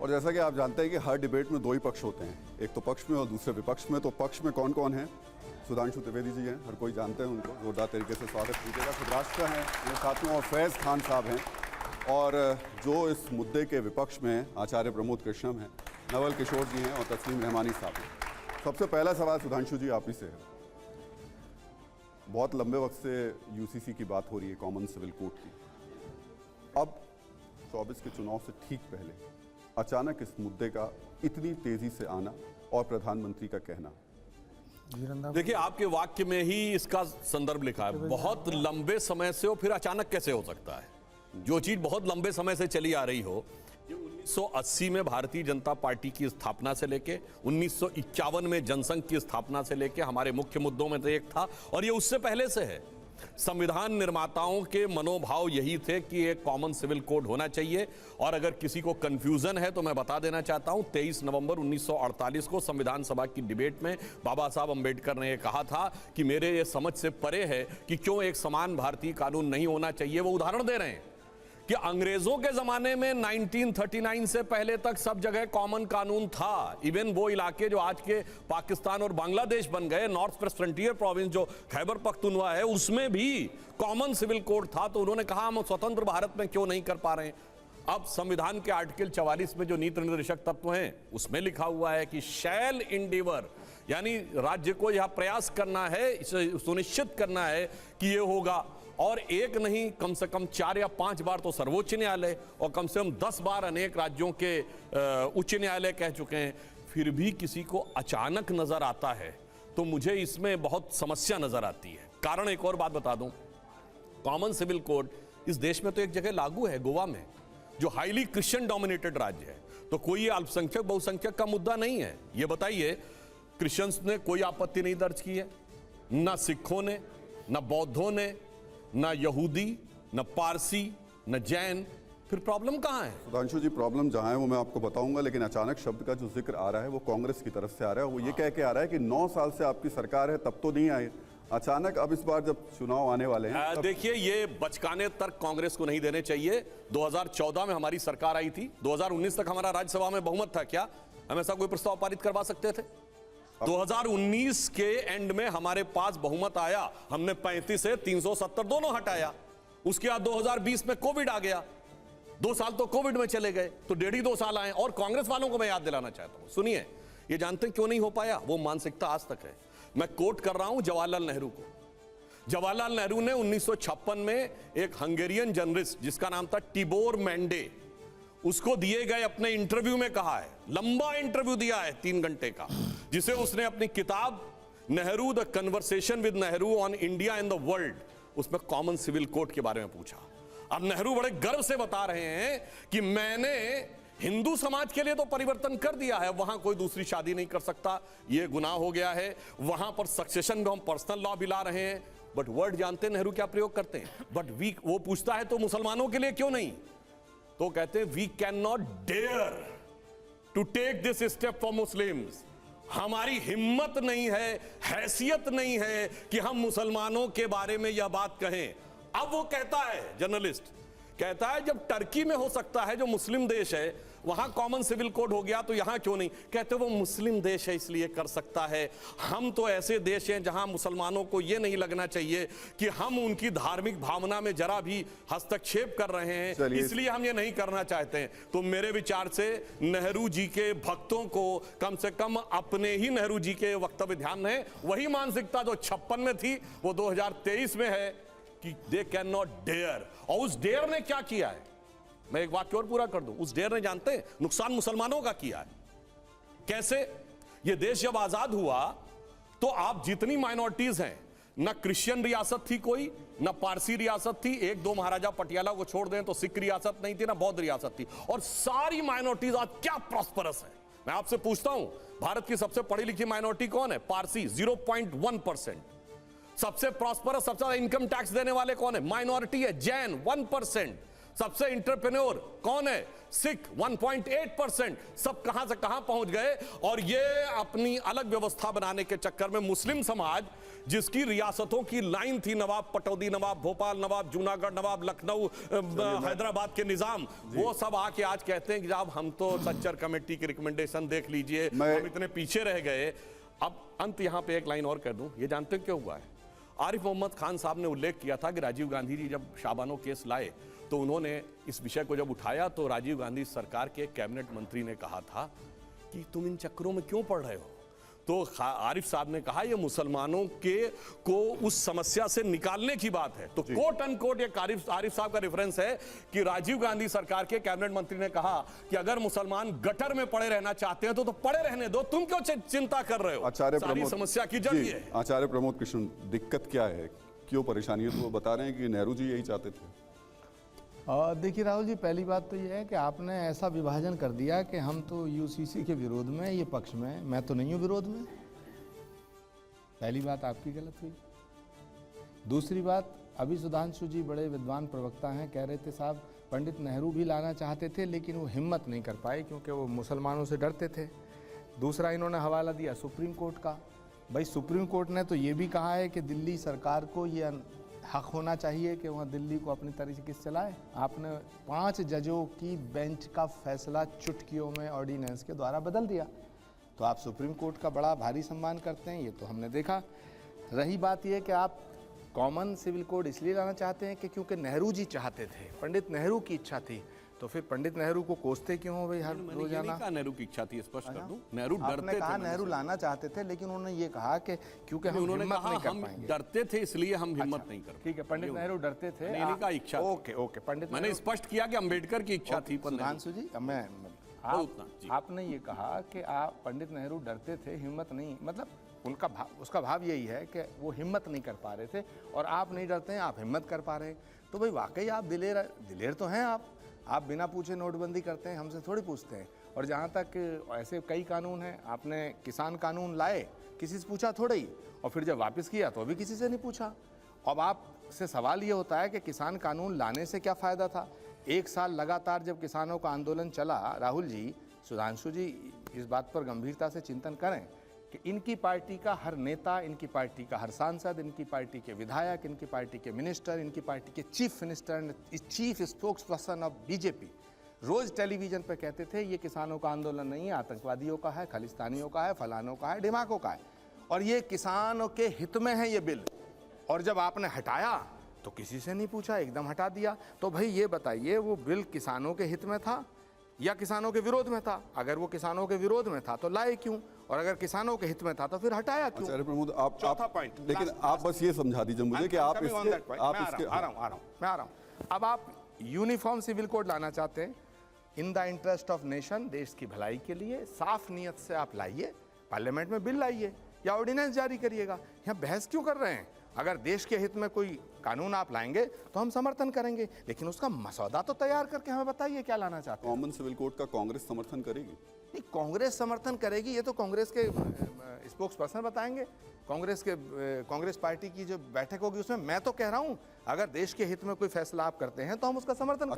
और जैसा कि आप जानते हैं कि हर डिबेट में दो ही पक्ष होते हैं, एक तो पक्ष में और दूसरे विपक्ष में। तो पक्ष में कौन कौन है? सुधांशु त्रिवेदी जी हैं, हर कोई जानते हैं उनको, जोरदार तरीके से स्वागत कीजिएगा। सुधांशु हैं मेरे साथ में, और फैज़ खान साहब हैं, और जो इस मुद्दे के विपक्ष में हैं आचार्य प्रमोद कृष्णम हैं, नवल किशोर जी हैं और तस्लीम रहमानी साहब हैं। सबसे पहला सवाल सुधांशु जी आप ही से है। बहुत लंबे वक्त से यूसीसी की बात हो रही है, कॉमन सिविल कोड की। अब 24 के चुनाव से ठीक पहले अचानक इस मुद्दे का इतनी तेजी से आना और प्रधानमंत्री का कहना। देखिए, आपके वाक्य में ही इसका संदर्भ लिखा है, बहुत लंबे समय से हो, फिर अचानक कैसे हो सकता है? जो चीज बहुत लंबे समय से चली आ रही हो, ये 1980 में भारतीय जनता पार्टी की स्थापना से लेके 1951 में जनसंघ की स्थापना से लेके हमारे मुख्य मुद्दों में से एक था, और ये उससे पहले से है। संविधान निर्माताओं के मनोभाव यही थे कि एक कॉमन सिविल कोड होना चाहिए। और अगर किसी को कंफ्यूजन है तो मैं बता देना चाहता हूं, 23 नवंबर 1948 को संविधान सभा की डिबेट में बाबा साहब अंबेडकर ने यह कहा था कि मेरे ये समझ से परे है कि क्यों एक समान भारतीय कानून नहीं होना चाहिए। वो उदाहरण दे रहे हैं कि अंग्रेजों के जमाने में 1939 से पहले तक सब जगह कॉमन कानून था। इवन वो इलाके जो आज के पाकिस्तान और बांग्लादेश बन गए, नॉर्थ वेस्ट फ्रंटियर प्रोविंस जो खैबर पख्तूनवा है, उसमें भी कॉमन सिविल कोड था। तो उन्होंने कहा हम स्वतंत्र भारत में क्यों नहीं कर पा रहे हैं। अब संविधान के आर्टिकल 44 में जो नीति निर्देशक तत्व हैं, उसमें लिखा हुआ है कि शैल इंडीवर, यानी राज्य को यह प्रयास करना है, इसे सुनिश्चित करना है कि ये होगा। और एक नहीं, कम से कम 4 या 5 बार तो सर्वोच्च न्यायालय और कम से कम 10 बार अनेक राज्यों के उच्च न्यायालय कह चुके हैं। फिर भी किसी को अचानक नजर आता है तो मुझे इसमें बहुत समस्या नजर आती है। कारण एक और बात बता दूं, कॉमन सिविल कोड इस देश में तो एक जगह लागू है, गोवा में, जो हाईली क्रिश्चियन डोमिनेटेड राज्य है। तो कोई अल्पसंख्यक बहुसंख्यक का मुद्दा नहीं है। ये बताइए, क्रिश्चियंस ने कोई आपत्ति नहीं दर्ज की है, ना सिखों ने, ना बौद्धों ने, ना यहूदी, ना पारसी, ना जैन। फिर प्रॉब्लम कहां है? सुधांशु जी, प्रॉब्लम जहां है वो मैं आपको बताऊंगा, लेकिन अचानक शब्द का जो जिक्र आ रहा है वो कांग्रेस की तरफ से आ रहा है। वो ये कह के आ रहा है कि 9 साल से आपकी सरकार है, तब तो नहीं आए, अचानक अब इस बार जब चुनाव आने वाले हैं। देखिए, ये बचकाने तर्क कांग्रेस को नहीं देने चाहिए। 2014 में हमारी सरकार आई थी, 2019 तक हमारा राज्यसभा में बहुमत था। क्या हम ऐसा कोई प्रस्ताव पारित करवा सकते थे? 2019 के एंड में हमारे पास बहुमत आया, हमने 35 से 370 दोनों हटाया। उसके बाद 2020 में कोविड आ गया, 2 साल तो कोविड में चले गए, तो 1.5-2 साल आए। और कांग्रेस वालों को मैं याद दिलाना चाहता हूं, सुनिए, ये जानते हैं क्यों नहीं हो पाया? वो मानसिकता आज तक है। मैं कोट कर रहा हूं जवाहरलाल नेहरू को। जवाहरलाल नेहरू ने 1956 में एक हंगेरियन जर्नलिस्ट जिसका नाम था टिबोर मेंडे, उसको दिए गए अपने इंटरव्यू में कहा है, लंबा इंटरव्यू दिया है 3 घंटे का, जिसे उसने अपनी किताब Nehru the conversation with Nehru on India in the world, उसमें कॉमन सिविल कोड के बारे में पूछा। अब नेहरू बड़े गर्व से बता रहे हैं कि मैंने हिंदू समाज के लिए तो परिवर्तन कर दिया है, वहां कोई दूसरी शादी नहीं कर सकता, यह गुनाह हो गया है। वहां पर सक्सेशन में हम पर्सनल लॉ भी ला रहे हैं। बट वर्ड जानते हैं नेहरू क्या प्रयोग करते हैं? बट वो पूछता है तो मुसलमानों के लिए क्यों नहीं? तो कहते हैं we can not dare to take this step for Muslims. हमारी हिम्मत नहीं है, हैसियत नहीं है कि हम मुसलमानों के बारे में यह बात कहें। अब वो कहता है, जर्नलिस्ट कहता है, जब टर्की में हो सकता है जो मुस्लिम देश है, वहां कॉमन सिविल कोड हो गया, तो यहां क्यों नहीं? कहते वो मुस्लिम देश है इसलिए कर सकता है। हम तो ऐसे देश हैं जहां मुसलमानों को यह नहीं लगना चाहिए कि हम उनकी धार्मिक भावना में जरा भी हस्तक्षेप कर रहे हैं, इसलिए हम ये नहीं करना चाहते हैं। तो मेरे विचार से नेहरू जी के भक्तों को कम से कम अपने ही नेहरू जी के वक्तव्य ध्यान में है। वही मानसिकता जो 56 में थी वो 2023 में है कि दे कैन नॉट डेयर। और उस डेयर ने क्या किया है, मैं एक वाक्य और पूरा कर दूं, उस डेयर ने जानते हैं नुकसान मुसलमानों का किया है। कैसे? ये देश जब आजाद हुआ तो आप जितनी माइनॉरिटीज हैं, ना क्रिश्चियन रियासत थी कोई, ना पारसी रियासत थी, 1-2 महाराजा पटियाला को छोड़ दें तो सिख रियासत नहीं थी, ना बौद्ध रियासत थी, और सारी माइनॉरिटीज आज क्या प्रॉस्परस है। मैं आपसे पूछता हूं, भारत की सबसे पढ़ी लिखी माइनॉरिटी कौन है? पारसी, 0.1%। सबसे प्रॉस्परस, सबसे ज्यादा इनकम टैक्स देने वाले कौन है? माइनॉरिटी है, जैन, 1%। सबसे इंटरप्रेन्योर कौन है? सिख 1.8%। सब कहां से कहां पहुंच गए। और ये अपनी अलग व्यवस्था बनाने के चक्कर में मुस्लिम समाज, जिसकी रियासतों की लाइन थी, नवाब पटौदी, नवाब भोपाल, नवाब जूनागढ़, नवाब लखनऊ, हैदराबाद के निजाम, वो सब आके आज कहते हैं कि जनाब हम तो सच्चर कमेटी की रिकमेंडेशन देख लीजिए, हम इतने पीछे रह गए। अब अंत यहां पे एक लाइन और कह दूं, ये जानते हैं क्यों हुआ है? आरिफ मोहम्मद खान साहब ने उल्लेख किया था कि राजीव गांधी जी जब शाबानो केस लाए तो उन्होंने इस विषय को जब उठाया तो राजीव गांधी सरकार के कैबिनेट मंत्री ने कहा था कि तुम इन चक्करों में क्यों पड़ रहे हो? तो आरिफ साहब ने कहा यह मुसलमानों के को उस समस्या से निकालने की बात है। तो कोट अनकोट ये आरिफ साहब का रेफरेंस है कि राजीव गांधी सरकार के कैबिनेट मंत्री ने कहा कि अगर मुसलमान गटर में पड़े रहना चाहते हैं तो पड़े रहने दो, तुम क्यों चिंता कर रहे हो? सारी समस्या की जड़ ये है। आचार्य प्रमोद कृष्ण, दिक्कत क्या है, क्यों परेशानी है? तो वो बता रहे हैं कि नेहरू जी यही चाहते थे। देखिए राहुल जी, पहली बात तो ये है कि आपने ऐसा विभाजन कर दिया कि हम तो यूसीसी के विरोध में, ये पक्ष में, मैं तो नहीं हूँ विरोध में। पहली बात आपकी गलत हुई। दूसरी बात, अभी सुधांशु जी बड़े विद्वान प्रवक्ता हैं, कह रहे थे साहब पंडित नेहरू भी लाना चाहते थे लेकिन वो हिम्मत नहीं कर पाए क्योंकि वो मुसलमानों से डरते थे। दूसरा इन्होंने हवाला दिया सुप्रीम कोर्ट का। भाई सुप्रीम कोर्ट ने तो ये भी कहा है कि दिल्ली सरकार को ये हक होना चाहिए कि वहाँ दिल्ली को अपनी तरीके से चलाए। आपने 5 जजों की बेंच का फैसला चुटकियों में ऑर्डिनेंस के द्वारा बदल दिया। तो आप सुप्रीम कोर्ट का बड़ा भारी सम्मान करते हैं, ये तो हमने देखा। रही बात ये कि आप कॉमन सिविल कोड इसलिए लाना चाहते हैं कि क्योंकि नेहरू जी चाहते थे, पंडित नेहरू की इच्छा थी। तो फिर पंडित नेहरू को कोसते क्यों हो भाई हर रोजाना? नेहरू की इच्छा थी, स्पष्ट कर दूं, नेहरू डरते थे। कहा नेहरू लाना चाहते थे लेकिन उन्होंने ये कहा कि क्योंकि हम हिम्मत नहीं कर पाएंगे, डरते थे इसलिए हम हिम्मत नहीं कर। ठीक है, पंडित नेहरू डरते थे, इन्हीं का इच्छा। ओके पंडित, मैंने स्पष्ट किया कि अंबेडकर की इच्छा थी। सुधांशु जी, आपने ये कहा कि आप पंडित नेहरू डरते थे, हिम्मत नहीं, मतलब उनका उसका भाव यही है कि वो हिम्मत नहीं कर पा रहे थे और आप नहीं डरते हैं, आप हिम्मत कर पा रहे हैं। तो भाई वाकई आप दिलेर तो हैं। आप बिना पूछे नोटबंदी करते हैं, हमसे थोड़ी पूछते हैं। और जहाँ तक ऐसे कई कानून हैं, आपने किसान कानून लाए, किसी से पूछा थोड़ा ही, और फिर जब वापस किया तो भी किसी से नहीं पूछा। अब आपसे सवाल ये होता है कि किसान कानून लाने से क्या फ़ायदा था? 1 साल लगातार जब किसानों का आंदोलन चला, राहुल जी, सुधांशु जी इस बात पर गंभीरता से चिंतन करें कि इनकी पार्टी का हर नेता, इनकी पार्टी का हर सांसद, इनकी पार्टी के विधायक, इनकी पार्टी के मिनिस्टर, इनकी पार्टी के chief minister, chief spokesperson of BJP रोज़ टेलीविज़न पे कहते थे ये किसानों का आंदोलन नहीं है, आतंकवादियों का है, खालिस्तानियों का है, फलानों का है, दिमागों का है, और ये किसानों के हित में है ये बिल। और जब आपने हटाया तो किसी से नहीं पूछा, एकदम हटा दिया। तो भाई ये बताइए, वो बिल किसानों के हित में था या किसानों के विरोध में था? अगर वो किसानों के विरोध में था तो लाए क्यों, और अगर किसानों के हित में था तो फिर हटाया क्यों? आचार्य प्रमोद, लेकिन आप बस ये समझा दीजिए मुझे कि आप इसके आ रहा हूं। अब आप यूनिफॉर्म सिविल कोड लाना चाहते हैं in the interest of nation, देश की भलाई के लिए, साफ नियत से आप लाइए, पार्लियामेंट में बिल लाइए या ऑर्डिनेंस जारी करिएगा। यहाँ बहस क्यों कर रहे हैं? अगर देश के हित में कोई कानून आप लाएंगे तो हम समर्थन करेंगे, लेकिन उसका मसौदा तो तैयार करके हमें बताइए क्या लाना चाहते हैं। कॉमन सिविल कोड का कांग्रेस समर्थन करेगी? नहीं, कांग्रेस समर्थन करेगी ये तो कांग्रेस के स्पोक्स पर्सन बताएंगे। कांग्रेस पार्टी की जो बैठक होगी उसमें मैं तो कह रहा हूं अगर देश के हित में कोई फैसला आप करते हैं तो हम उसका समर्थन करें।